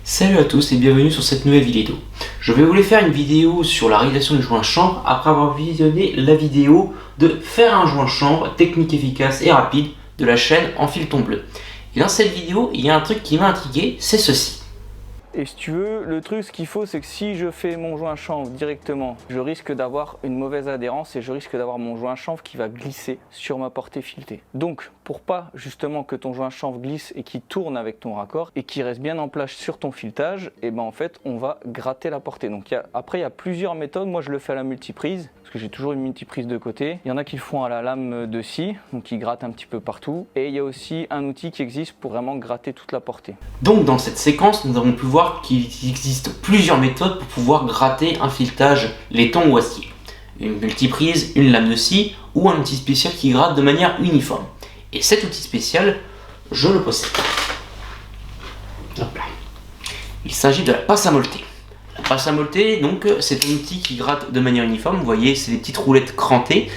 Salut à tous et bienvenue sur cette nouvelle vidéo. Je vais vous faire une vidéo sur la réalisation du joint chambre après avoir visionné la vidéo de faire un joint chambre technique efficace et rapide de la chaîne En Fileton Bleu. Et dans cette vidéo, il y a un truc qui m'a intrigué, c'est ceci. Et si tu veux, le truc, ce qu'il faut, c'est que si je fais mon joint chanvre directement, je risque d'avoir une mauvaise adhérence et je risque d'avoir mon joint chanvre qui va glisser sur ma portée filetée. Donc, pour pas justement que ton joint chanvre glisse et qu'il tourne avec ton raccord et qu'il reste bien en place sur ton filetage, et ben en fait, on va gratter la portée. Donc après, il y a plusieurs méthodes. Moi, je le fais à la multiprise parce que j'ai toujours une multiprise de côté. Il y en a qui le font à la lame de scie, donc qui grattent un petit peu partout. Et il y a aussi un outil qui existe pour vraiment gratter toute la portée. Donc dans cette séquence, nous avons pu voir qu'il existe plusieurs méthodes pour pouvoir gratter un filetage laiton ou acier. Une multiprise, une lame de scie ou un outil spécial qui gratte de manière uniforme. Et cet outil spécial, je le possède. Hop là. Il s'agit de la pince à molleter. La pince à molleter, donc, c'est un outil qui gratte de manière uniforme. Vous voyez, c'est des petites roulettes crantées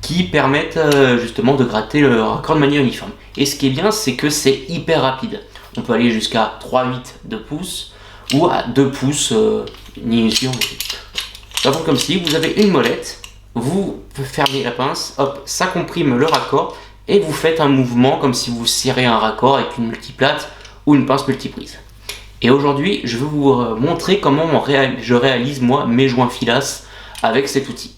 qui permettent justement de gratter le raccord de manière uniforme. Et ce qui est bien, c'est que c'est hyper rapide. On peut aller jusqu'à 3/8 de pouce ou à 2 pouces, ni si on veut. Ça fait comme si vous avez une molette, vous fermez la pince, hop, ça comprime le raccord et vous faites un mouvement comme si vous serrez un raccord avec une multiplate ou une pince multiprise. Et aujourd'hui, je vais vous montrer comment je réalise moi mes joints filasse avec cet outil.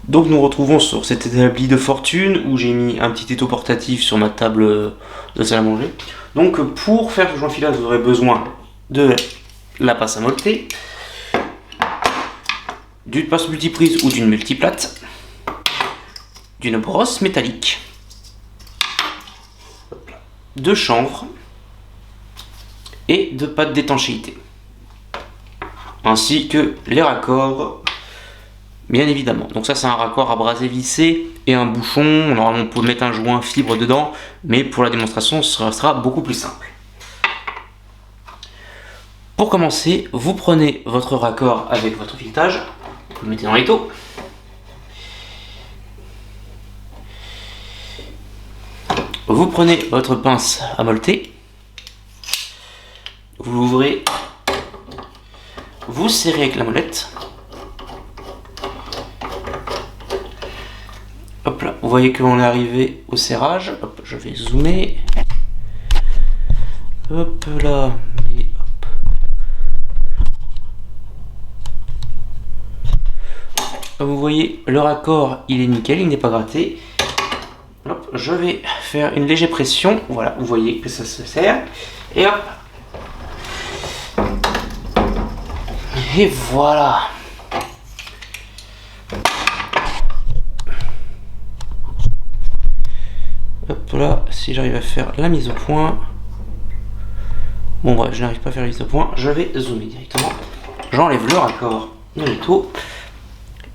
Donc nous retrouvons sur cet établi de fortune où j'ai mis un petit étau portatif sur ma table de salle à manger. Donc pour faire ce joint filasse, vous aurez besoin de la pince à molleter, d'une pince multiprise ou d'une multiplate, d'une brosse métallique, de chanvre et de pâte d'étanchéité, ainsi que les raccords, bien évidemment. Donc ça, c'est un raccord à brasé vissé et un bouchon. Normalement, on peut mettre un joint fibre dedans, mais pour la démonstration, ce sera beaucoup plus simple. Pour commencer, vous prenez votre raccord avec votre filetage, vous le mettez dans l'étau. Vous prenez votre pince à molleter, vous l'ouvrez, vous serrez avec la molette. Hop là, vous voyez qu'on est arrivé au serrage. Hop, je vais zoomer. Hop là, et hop. Vous voyez, le raccord, il est nickel, il n'est pas gratté. Hop, je vais faire une légère pression. Voilà, vous voyez que ça se serre. Et hop. Et voilà. Hop là, si j'arrive à faire la mise au point. Bon bref, je n'arrive pas à faire la mise au point. Je vais zoomer directement. J'enlève le raccord de l'étau.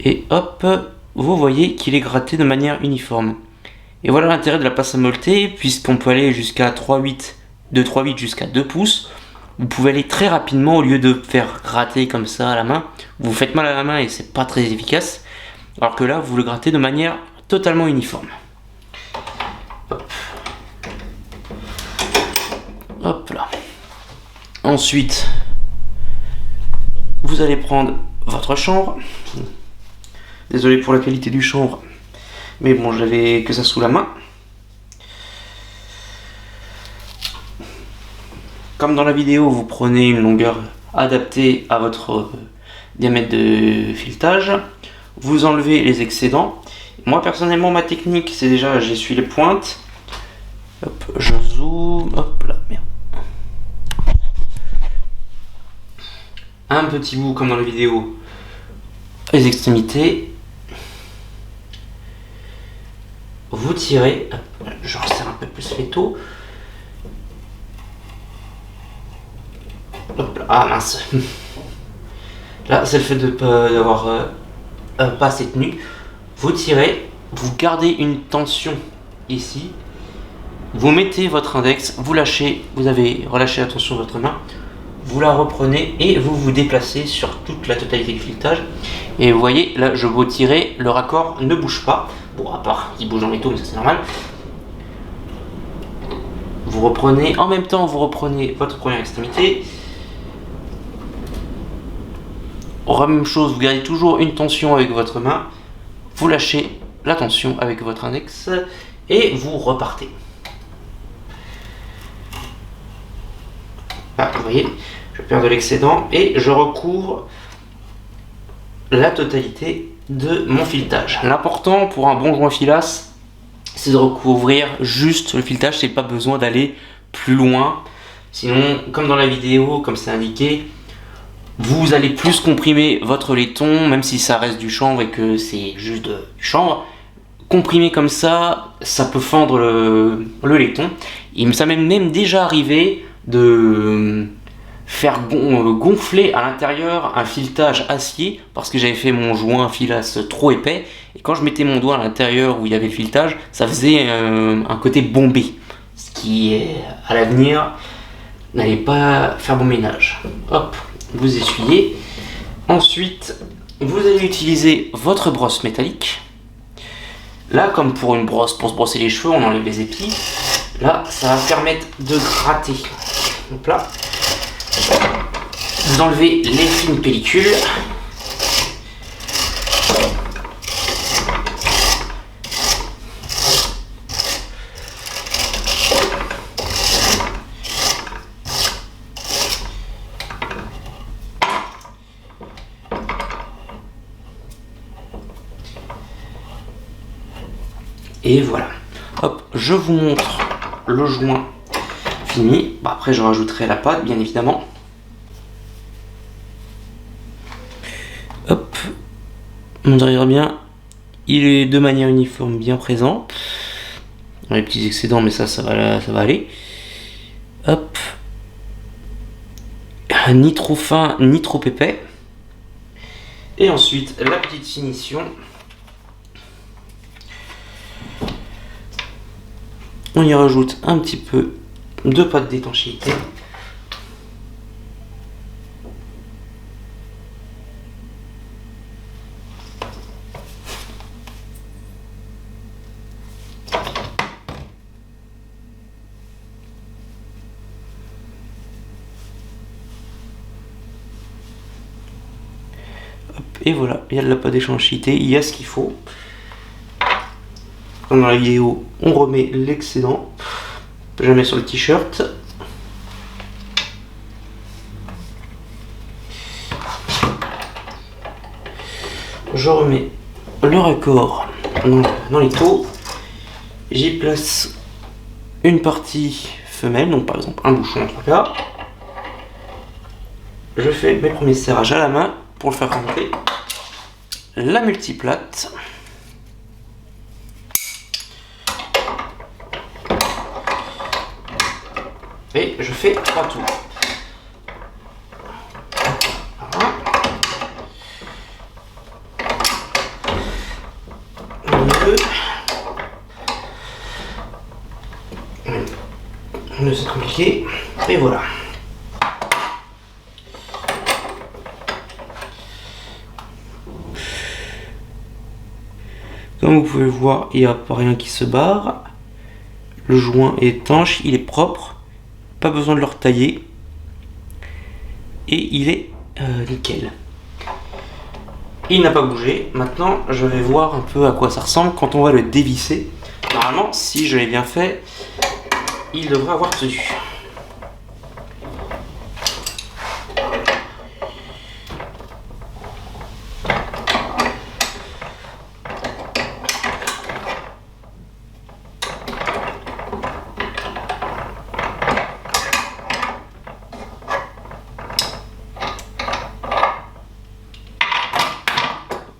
Et hop, vous voyez qu'il est gratté de manière uniforme. Et voilà l'intérêt de la pince à molleter, puisqu'on peut aller jusqu'à 3/8, de 3/8 jusqu'à 2 pouces. Vous pouvez aller très rapidement au lieu de faire gratter comme ça à la main. Vous faites mal à la main et c'est pas très efficace. Alors que là, vous le grattez de manière totalement uniforme. Hop. Hop là. Ensuite, vous allez prendre votre chanvre. Désolé pour la qualité du chanvre, mais bon, j'avais que ça sous la main. Comme dans la vidéo, vous prenez une longueur adaptée à votre diamètre de filetage. Vous enlevez les excédents. Moi, personnellement, ma technique, c'est déjà, j'essuie les pointes. Hop, je zoome. Hop là, merde. Un petit bout, comme dans la vidéo, les extrémités. Vous tirez. Hop, je resserre un peu plus l'étau. Hop là, ah mince. Là, c'est le fait de d'avoir pas assez tenu. Vous tirez, vous gardez une tension ici. Vous mettez votre index, vous lâchez, vous avez relâché la tension de votre main. Vous la reprenez et vous vous déplacez sur toute la totalité du filetage. Et vous voyez, là, je veux tirer, le raccord ne bouge pas. Bon, à part qu'il bouge dans l'étau, mais ça c'est normal. Vous reprenez, en même temps, vous reprenez votre première extrémité. Même chose, vous gardez toujours une tension avec votre main, vous lâchez la tension avec votre index et vous repartez. Là, vous voyez, je perds de l'excédent et je recouvre la totalité de mon filetage. L'important pour un bon joint filasse, c'est de recouvrir juste le filetage, c'est pas besoin d'aller plus loin. Sinon, comme dans la vidéo, comme c'est indiqué, vous allez plus comprimer votre laiton, même si ça reste du chanvre et que c'est juste du chanvre. Comprimé comme ça, ça peut fendre le laiton. Ça m'est même déjà arrivé de faire gonfler à l'intérieur un filetage acier parce que j'avais fait mon joint filasse trop épais. Et quand je mettais mon doigt à l'intérieur où il y avait le filetage, ça faisait un côté bombé. Ce qui, à l'avenir, n'allait pas faire bon ménage. Hop, vous essuyez. Ensuite, vous allez utiliser votre brosse métallique. Là, comme pour une brosse pour se brosser les cheveux, on enlève les épis. Là, ça va permettre de gratter. Donc là, vous enlevez les fines pellicules. Et voilà. Hop, je vous montre le joint fini. Bah, après, je rajouterai la pâte, bien évidemment. Hop, on dirait bien. Il est de manière uniforme, bien présent. Les petits excédents, mais ça va aller. Hop. Ni trop fin, ni trop épais. Et ensuite, la petite finition. On y rajoute un petit peu de pâte d'étanchéité. Hop, et voilà, il y a de la pâte d'étanchéité, il y a ce qu'il faut. Comme dans la vidéo, on remet l'excédent. Je mets sur le t-shirt. Je remets le raccord dans les taux. J'y place une partie femelle, donc par exemple un bouchon en tout cas. Je fais mes premiers serrages à la main pour le faire rentrer. La multiplate. Et je fais 3 tours. Voilà. C'est compliqué. Et voilà. Comme vous pouvez voir, il n'y a pas rien qui se barre. Le joint est étanche, il est propre. Pas besoin de le retailler. Et il est nickel. Il n'a pas bougé. Maintenant, je vais voir un peu à quoi ça ressemble quand on va le dévisser. Normalement, si je l'ai bien fait, il devrait avoir tenu.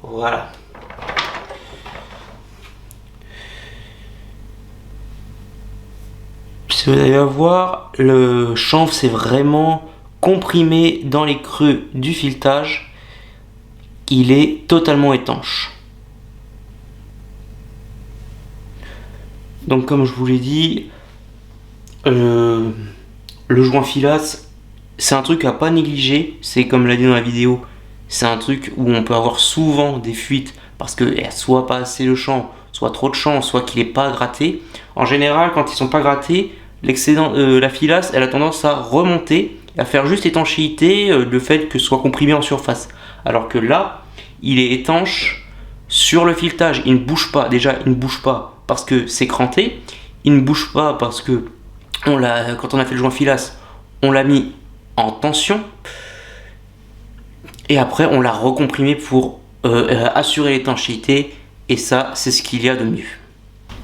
Voilà. Si vous allez voir, le chanvre c'est vraiment comprimé dans les creux du filetage. Il est totalement étanche. Donc comme je vous l'ai dit, le joint filasse, c'est un truc à pas négliger. C'est comme l'a dit dans la vidéo. C'est un truc où on peut avoir souvent des fuites parce que soit pas assez de champ, soit trop de champ, soit qu'il n'est pas gratté. En général, quand ils sont pas grattés, l'excédent, la filasse, elle a tendance à remonter, à faire juste étanchéité, le fait que ce soit comprimé en surface. Alors que là, il est étanche sur le filetage, il ne bouge pas. Déjà, il ne bouge pas parce que c'est cranté, il ne bouge pas parce que quand on a fait le joint filasse, on l'a mis en tension et après on l'a recomprimé pour assurer l'étanchéité, et ça, c'est ce qu'il y a de mieux.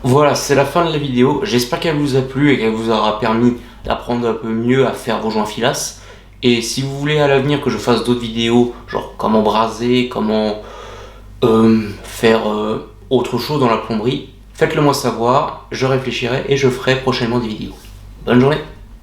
Voilà, c'est la fin de la vidéo. J'espère qu'elle vous a plu et qu'elle vous aura permis d'apprendre un peu mieux à faire vos joints filasse. Et si vous voulez à l'avenir que je fasse d'autres vidéos, genre comment braser, comment faire autre chose dans la plomberie, faites-le moi savoir, je réfléchirai et je ferai prochainement des vidéos. Bonne journée!